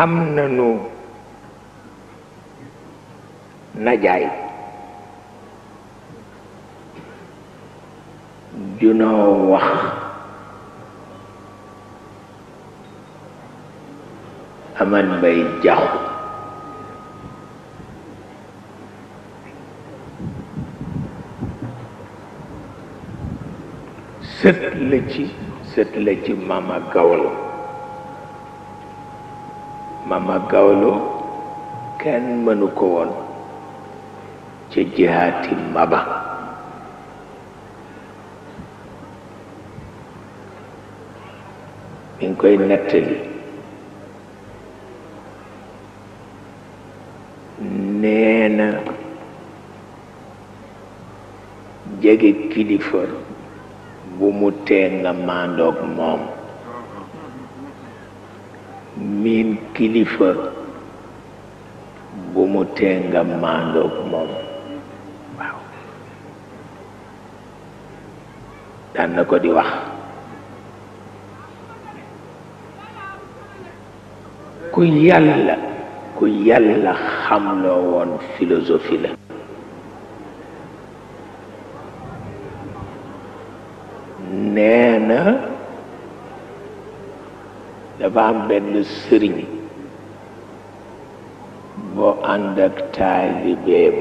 am nañu najaay junoo wax aman bay jaxu sët la ci mama gawlo mama gawlo kenn mënu ko woon ca jihaati maba mi ngi koy nettali nee na jege kilifa bu mu tee nga maandoog moom miin kilifa bu mu tee nga maandoog moom waaw daan na ko di wax ku yàlla xamloo woon philosophie la nee na dafa am benn sëriñ boo ànd ak taalibeem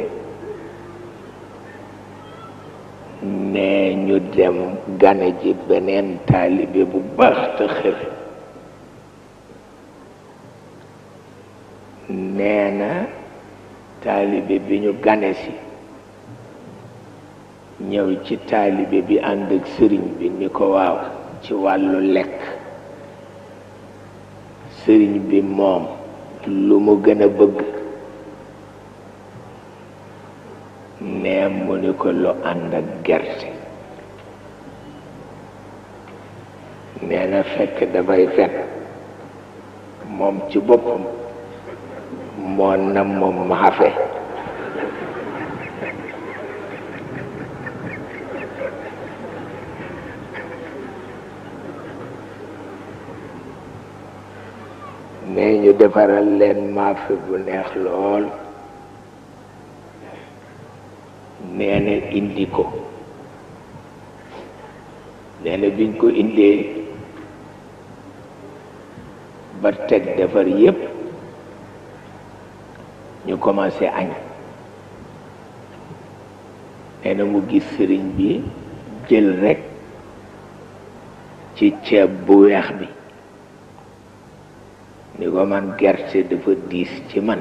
nee ñu dem gane ji beneen taalibe bu baax te xër nee na taalibe bi ñu gane si ñëw ci taalibe bi ànd ak sëriñ bi ni ko waaw ci wàllu lekk sëriñ bi moom lu mu gën a bëgg nee mu ni ko lu ànd ak gerte nee na fekk dafay fen moom ci boppam moo nam moom maafe nee ñu defaral leen maafe bu neex lool nee na indi ko nee na biñ ko indee ba teg defar yépp ñu commencé añ nee na mu gis sëriñ bi jël rekk ci ceeb bu weex bi ni ko man gerte dafa diis ci man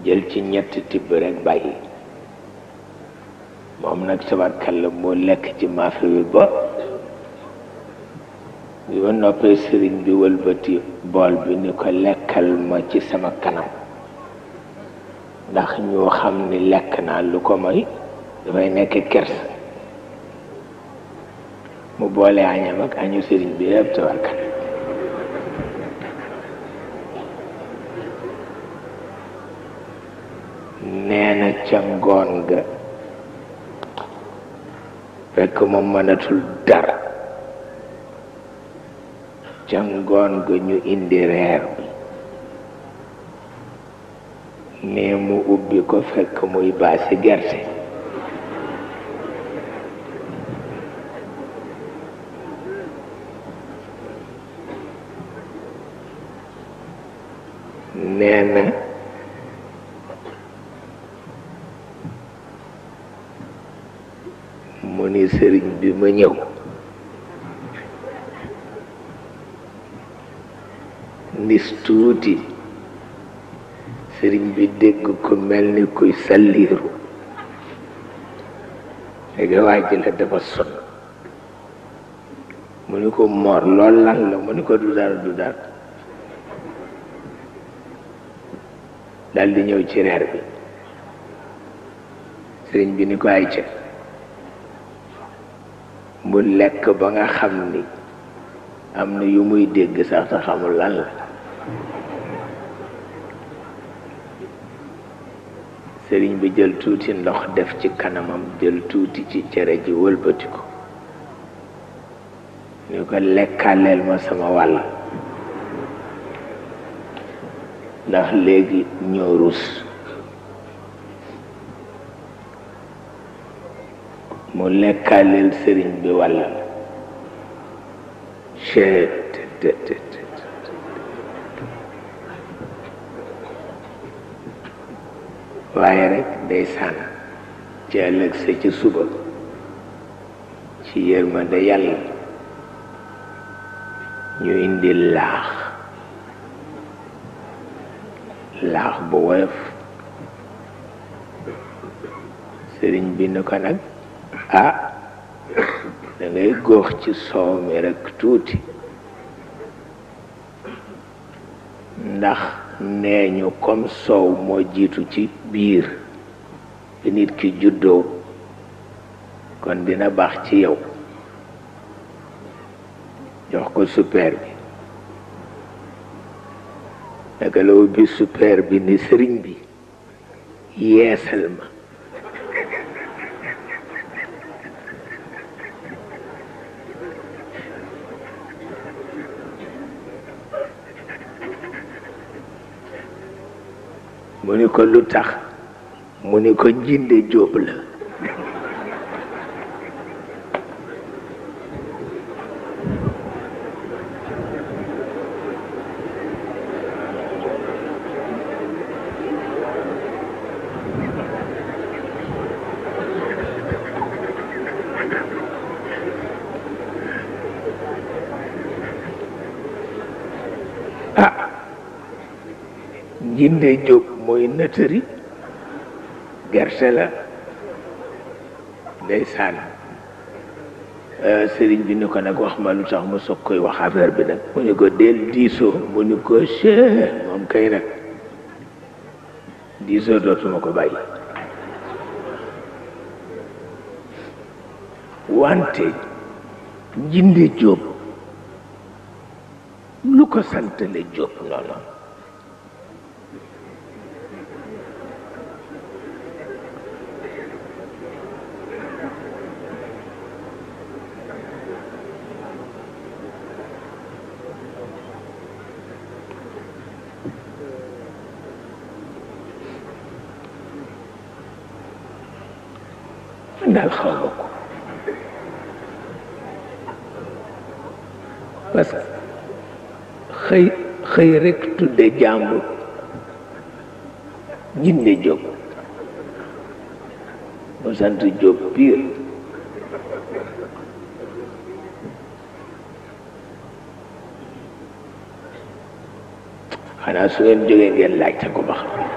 jël ci ñetti tibb rekk bàyyi moom nag tabarkalla moo lekk ci maafe bi ba bi ba noppee sëriñ bi wëlbati bool bi ni ko lekkal ma ci sama kanam ndax ñoo xam ni lekk naa lu ko moy dafay nekk kersa mu boole añam ak añu sëriñ bi yëpp tabarkalla nee na ca ngoon ga fekk moom mënatul dara ca ngoon ga ñu indi reer bi nee mu ubbi ko fekk muy baasi gerte nee na mu ni sëriñ bi ma ñëw nis tuuti sëriñ bi dégg ko mel ni kuy salliiru léegi waa ji la dafa sonn mu ni ko moor lool lan la mu ni ko du dara dal di ñëw ci reer bi sëriñ bi ni ko ay ca mu lekk ba nga xam ni am na yu muy dégg sax te xamul lan la sëriñ bi jël tuuti ndox def ci kanamam jël tuuti ci cere ji wëlbati ko ni ñu ko lekkaaleel ma sama wàll ndax léegi ñoo rus mu lekkaaleel sëriñ bi wàll chet waaye rek day sànn ci ëllëg sa ci suba ci yërmande yàlla ñu indi laax bu woyof sëriñ bi ni ko nag ah da ngay góox ci soow mi rekk tuuti ndax nee ñu comme soow moo jiitu ci biir bi nit ki juddoo kon dina baax ci yow jox ko super bi naka la ubbi super bi ni sëriñ bi yeesal ma mu ni ko lu tax mu ni ko njinde jóob la njinde jóob mooy nëtëri gerte la ndeysaan sëriñ bi ni ko nag wax ma lu tax mu soog koy wax affaire bi nag mu ni ko del diisoo mu ni ko chee moom kay nag diisoo dootuma ko bàyyi wante njinde jóob lu ko santale jóob noonu daal xaw ma ko parce que xëy rekk tudde jàmbur jinne jóg mu sant jóg piir xanaa su ngeen jógee ngeen laajte ko ba xam